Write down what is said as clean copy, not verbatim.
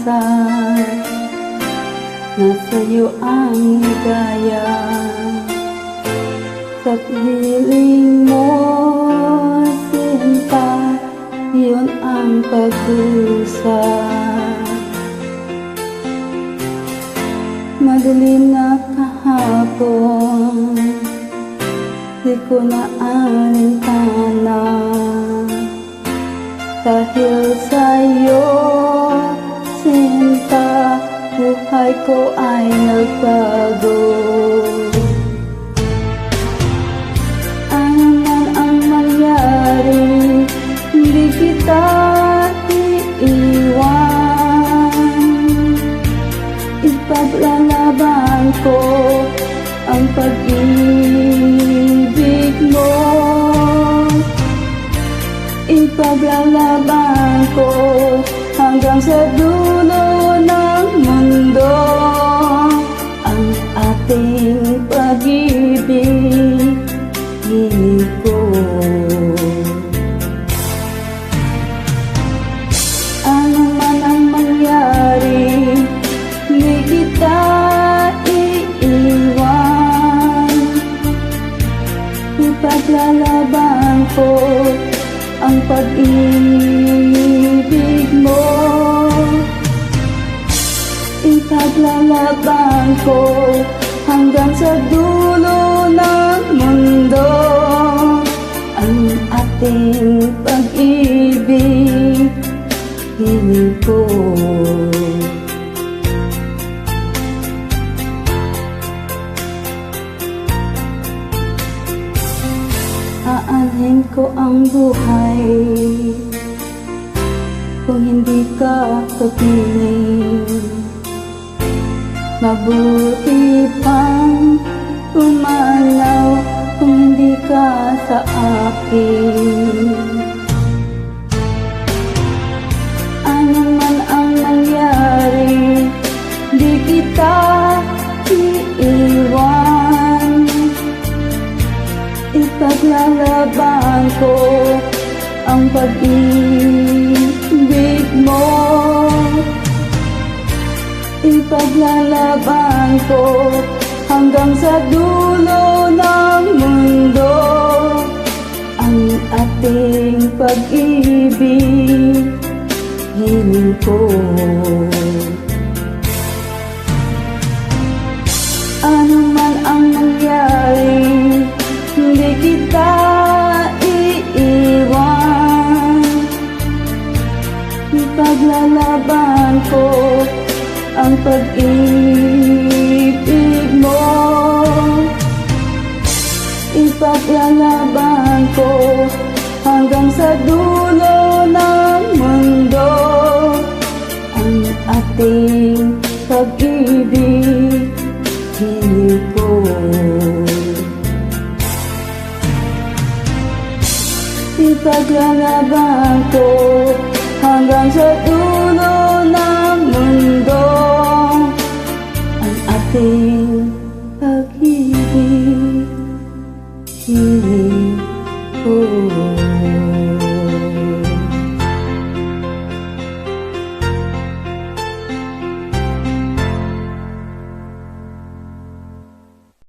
pag-asa, nasa'yo ang higaya. Sa piling mo, sinta, yun ang pagdusa. Madilim na kahapon, di ko na alintana. Dahil sa'yo, sinta, buhay ko ay nagbago. Ano man ang mangyari, hindi kita iiwan. Ipaglalaban ko ang pag-ibig mo. Ipaglalaban ko hanggang sa dulo ng mundo ang ating pag-ibig, hiling ko. Ano man ang mangyari, hindi kita iiwan. Ipaglalaban ko ang pag-ibig mo. Ipaglalaban ko hanggang sa dulo ng mundo ang ating pag-ibig, hiling ko. Aanhin ko ang buhay kung hindi ka kapiling. Mabuti pang umalaw kung hindi ka sa akin. Ano man ang nangyari, di kita iiwan. Ipaglalaban ko ang pag-ibig mo. Ipaglalaban ko hanggang sa dulo ng mundo ang ating pag-ibig, hiling ko. Ano man ang nangyari, hindi kita iiwan. Ipaglalaban ko ang pag-ibig mo. Ipaglalaban ko hanggang sa dulo ng mundo ang ating pag-ibig, hiling ko. Ipaglalaban ko hanggang sa dulo ng mundo ang ating